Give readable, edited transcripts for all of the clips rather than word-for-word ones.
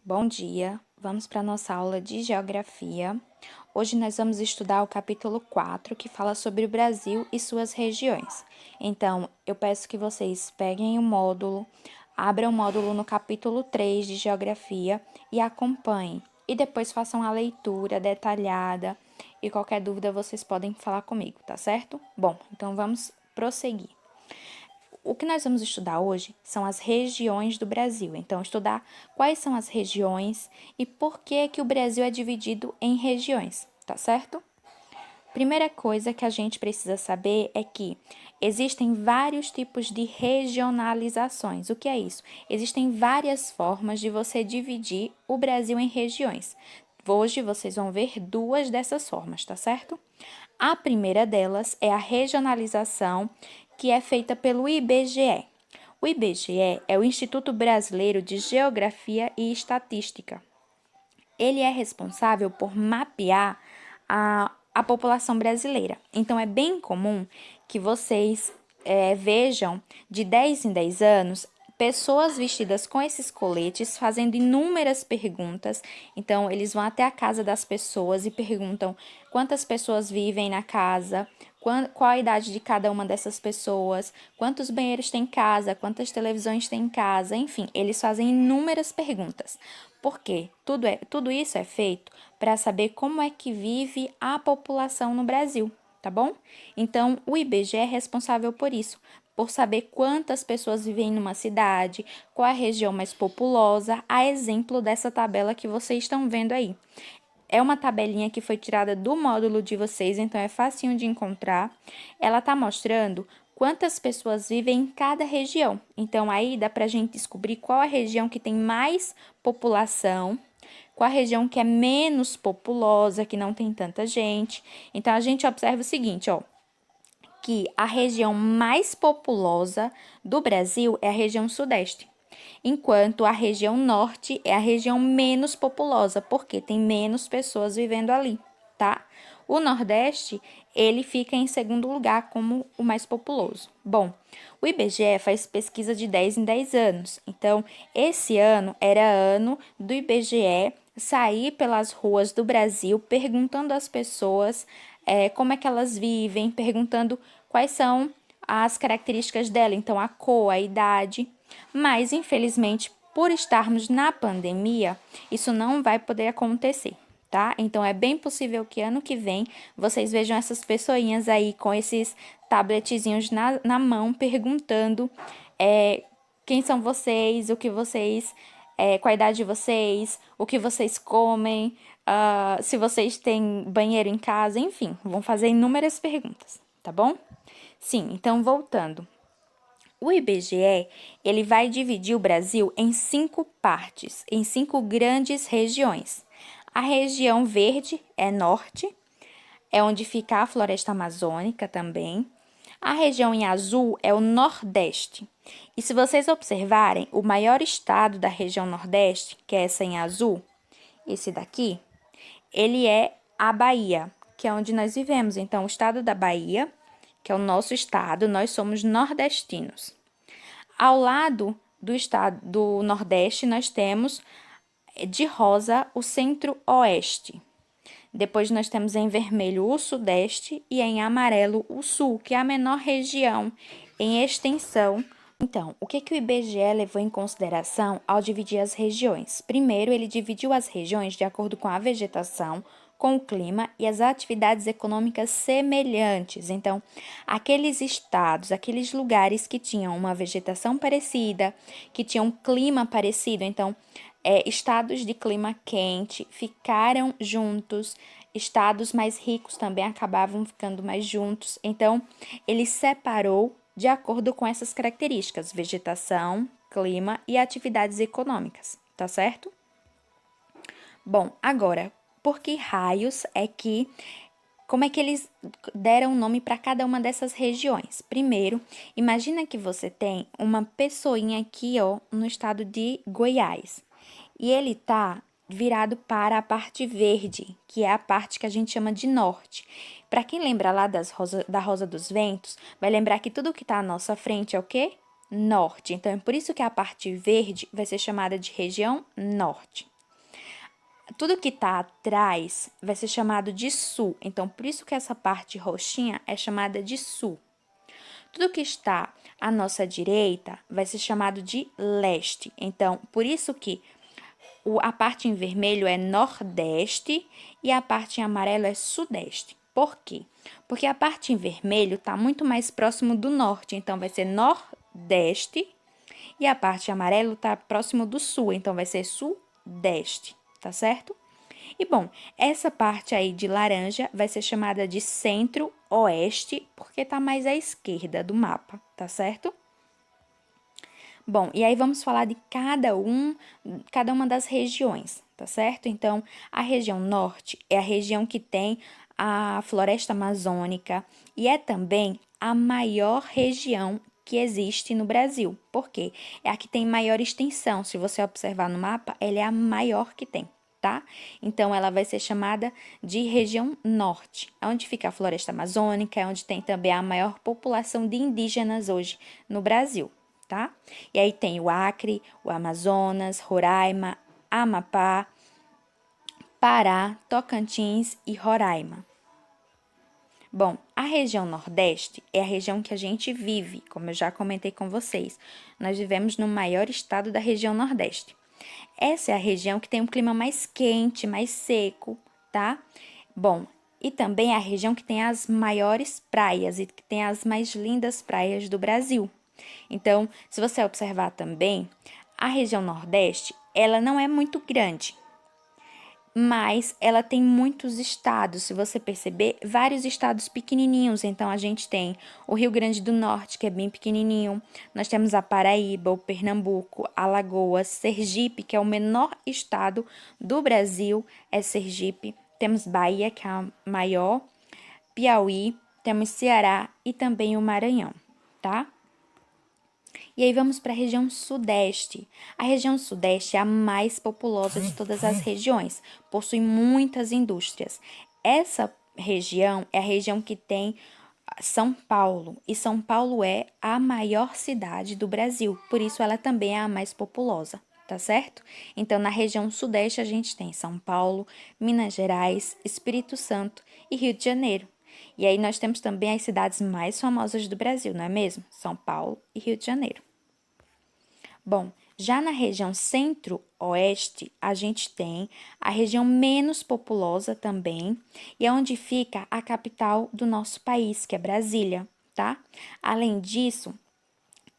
Bom dia, vamos para a nossa aula de Geografia. Hoje nós vamos estudar o capítulo 4, que fala sobre o Brasil e suas regiões. Então, eu peço que vocês peguem o módulo, abram o módulo no capítulo 3 de Geografia e acompanhem. E depois façam a leitura detalhada e qualquer dúvida vocês podem falar comigo, tá certo? Bom, então vamos prosseguir. O que nós vamos estudar hoje são as regiões do Brasil. Então, estudar quais são as regiões e por que o Brasil é dividido em regiões, tá certo? Primeira coisa que a gente precisa saber é que existem vários tipos de regionalizações. O que é isso? Existem várias formas de você dividir o Brasil em regiões. Hoje vocês vão ver duas dessas formas, tá certo? A primeira delas é a regionalização, que é feita pelo IBGE. O IBGE é o Instituto Brasileiro de Geografia e Estatística. Ele é responsável por mapear a população brasileira. Então, é bem comum que vocês vejam de 10 em 10 anos pessoas vestidas com esses coletes fazendo inúmeras perguntas. Então, eles vão até a casa das pessoas e perguntam quantas pessoas vivem na casa, qual a idade de cada uma dessas pessoas, quantos banheiros tem em casa, quantas televisões tem em casa, enfim, eles fazem inúmeras perguntas. Por quê? Tudo isso é feito para saber como é que vive a população no Brasil, tá bom? Então, o IBGE é responsável por isso, por saber quantas pessoas vivem numa cidade, qual é a região mais populosa, a exemplo dessa tabela que vocês estão vendo aí. É uma tabelinha que foi tirada do módulo de vocês, então é facinho de encontrar. Ela está mostrando quantas pessoas vivem em cada região. Então, aí dá para a gente descobrir qual a região que tem mais população, qual a região que é menos populosa, que não tem tanta gente. Então, a gente observa o seguinte, ó, que a região mais populosa do Brasil é a região sudeste, enquanto a região norte é a região menos populosa, porque tem menos pessoas vivendo ali, tá? O nordeste, ele fica em segundo lugar como o mais populoso. Bom, o IBGE faz pesquisa de 10 em 10 anos. Então, esse ano era ano do IBGE sair pelas ruas do Brasil perguntando às pessoas como é que elas vivem, perguntando quais são as características dela, então a cor, a idade. Mas, infelizmente, por estarmos na pandemia, isso não vai poder acontecer, tá? Então, é bem possível que ano que vem vocês vejam essas pessoinhas aí com esses tabletzinhos na mão perguntando quem são vocês, o que vocês, qual a idade de vocês, o que vocês comem, se vocês têm banheiro em casa, enfim, vão fazer inúmeras perguntas, tá bom? Sim, então voltando. O IBGE, ele vai dividir o Brasil em 5 partes, em 5 grandes regiões. A região verde é norte, é onde fica a floresta amazônica também. A região em azul é o nordeste. E se vocês observarem, o maior estado da região nordeste, que é essa em azul, esse daqui, ele é a Bahia, que é onde nós vivemos. Então, o estado da Bahia, que é o nosso estado, nós somos nordestinos. Ao lado do estado do Nordeste, nós temos de rosa o Centro-Oeste. Depois nós temos em vermelho o Sudeste e em amarelo o Sul, que é a menor região em extensão. Então, o que o IBGE levou em consideração ao dividir as regiões? Primeiro, ele dividiu as regiões de acordo com a vegetação, com o clima e as atividades econômicas semelhantes. Então, aqueles estados, aqueles lugares que tinham uma vegetação parecida, que tinham um clima parecido, então, estados de clima quente ficaram juntos, estados mais ricos também acabavam ficando mais juntos. Então, ele separou de acordo com essas características: vegetação, clima e atividades econômicas, tá certo? Bom, agora, por que raios é que como é que eles deram nome para cada uma dessas regiões? Primeiro, imagina que você tem uma pessoinha aqui, ó, no estado de Goiás. E ele tá virado para a parte verde, que é a parte que a gente chama de norte. Para quem lembra lá da Rosa dos Ventos, vai lembrar que tudo que está à nossa frente é o quê? Norte. Então, é por isso que a parte verde vai ser chamada de região norte, Tudo que está atrás vai ser chamado de sul. Então, por isso que essa parte roxinha é chamada de sul. Tudo que está à nossa direita vai ser chamado de leste. Então, por isso que a parte em vermelho é nordeste e a parte em amarelo é sudeste. Por quê? Porque a parte em vermelho está muito mais próximo do norte, então vai ser nordeste, e a parte em amarelo está próximo do sul, então vai ser sudeste, tá certo? E bom, essa parte aí de laranja vai ser chamada de centro-oeste, porque está mais à esquerda do mapa, tá certo? Bom, e aí vamos falar de cada uma das regiões, tá certo? Então, a região norte é a região que tem a floresta amazônica e é também a maior região que existe no Brasil. Por quê? É a que tem maior extensão. Se você observar no mapa, ela é a maior que tem, tá? Então, ela vai ser chamada de região norte, onde fica a floresta amazônica, é onde tem também a maior população de indígenas hoje no Brasil, tá? E aí tem o Acre, o Amazonas, Roraima, Amapá, Pará, Tocantins e Roraima. Bom, a região Nordeste é a região que a gente vive, como eu já comentei com vocês. Nós vivemos no maior estado da região Nordeste. Essa é a região que tem um clima mais quente, mais seco, tá? Bom, e também é a região que tem as maiores praias e que tem as mais lindas praias do Brasil. Então, se você observar também, a região Nordeste, ela não é muito grande, mas ela tem muitos estados. Se você perceber, vários estados pequenininhos. Então, a gente tem o Rio Grande do Norte, que é bem pequenininho. Nós temos a Paraíba, o Pernambuco, Alagoas, Sergipe, que é o menor estado do Brasil, é Sergipe. Temos Bahia, que é a maior, Piauí, temos Ceará e também o Maranhão, tá? E aí vamos para a região sudeste. A região sudeste é a mais populosa de todas as regiões, possui muitas indústrias. Essa região é a região que tem São Paulo, e São Paulo é a maior cidade do Brasil, por isso ela também é a mais populosa, tá certo? Então, na região sudeste a gente tem São Paulo, Minas Gerais, Espírito Santo e Rio de Janeiro. E aí nós temos também as cidades mais famosas do Brasil, não é mesmo? São Paulo e Rio de Janeiro. Bom, já na região centro-oeste, a gente tem a região menos populosa também, e é onde fica a capital do nosso país, que é Brasília, tá? Além disso,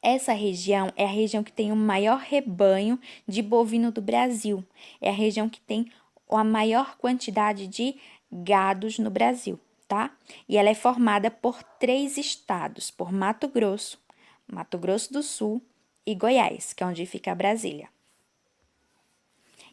essa região é a região que tem o maior rebanho de bovino do Brasil. É a região que tem a maior quantidade de gados no Brasil, tá? E ela é formada por 3 estados, por Mato Grosso, Mato Grosso do Sul e Goiás, que é onde fica Brasília.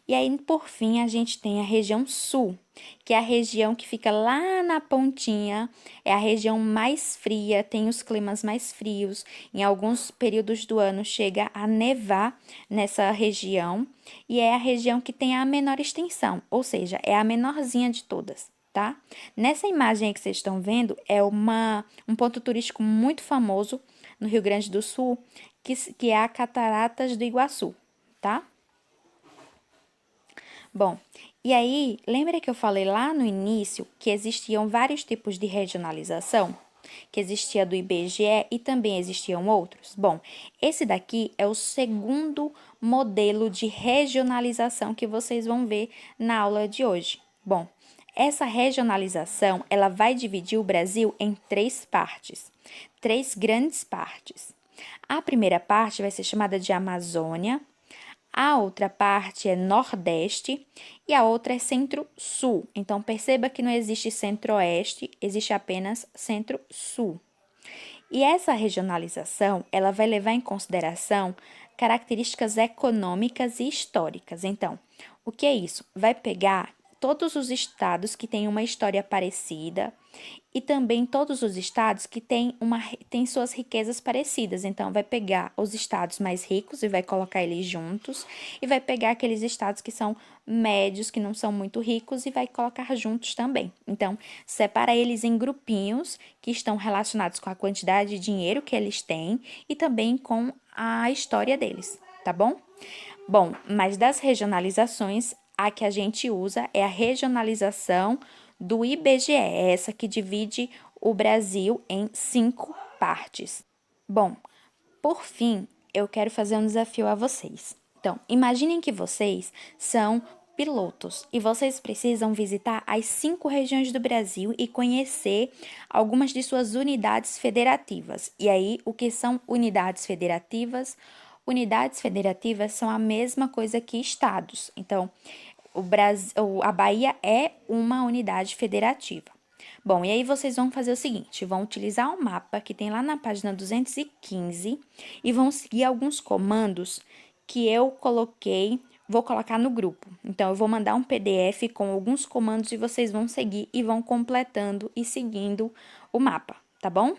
E aí, por fim, a gente tem a região sul, que é a região que fica lá na pontinha, é a região mais fria, tem os climas mais frios. Em alguns períodos do ano chega a nevar nessa região, e é a região que tem a menor extensão, ou seja, é a menorzinha de todas, tá? Nessa imagem aí que vocês estão vendo, é um ponto turístico muito famoso no Rio Grande do Sul, que é a Cataratas do Iguaçu, tá? Bom, e aí, lembra que eu falei lá no início que existiam vários tipos de regionalização? Que existia do IBGE e também existiam outros? Bom, esse daqui é o segundo modelo de regionalização que vocês vão ver na aula de hoje. Bom, essa regionalização, ela vai dividir o Brasil em 3 partes, 3 grandes partes. A primeira parte vai ser chamada de Amazônia, a outra parte é Nordeste e a outra é Centro-Sul. Então, perceba que não existe Centro-Oeste, existe apenas Centro-Sul. E essa regionalização, ela vai levar em consideração características econômicas e históricas. Então, o que é isso? Vai pegar todos os estados que têm uma história parecida e também todos os estados que têm suas riquezas parecidas. Então, vai pegar os estados mais ricos e vai colocar eles juntos, e vai pegar aqueles estados que são médios, que não são muito ricos, e vai colocar juntos também. Então, separa eles em grupinhos que estão relacionados com a quantidade de dinheiro que eles têm e também com a história deles, tá bom? Bom, mas das regionalizações, a que a gente usa é a regionalização do IBGE, é essa que divide o Brasil em 5 partes. Bom, por fim, eu quero fazer um desafio a vocês. Então, imaginem que vocês são pilotos e vocês precisam visitar as 5 regiões do Brasil e conhecer algumas de suas unidades federativas. E aí, o que são unidades federativas? Unidades federativas são a mesma coisa que estados. Então, a Bahia é uma unidade federativa. Bom, e aí vocês vão fazer o seguinte, vão utilizar o mapa que tem lá na página 215 e vão seguir alguns comandos que eu coloquei, vou colocar no grupo. Então, eu vou mandar um PDF com alguns comandos e vocês vão seguir e vão completando e seguindo o mapa, tá bom?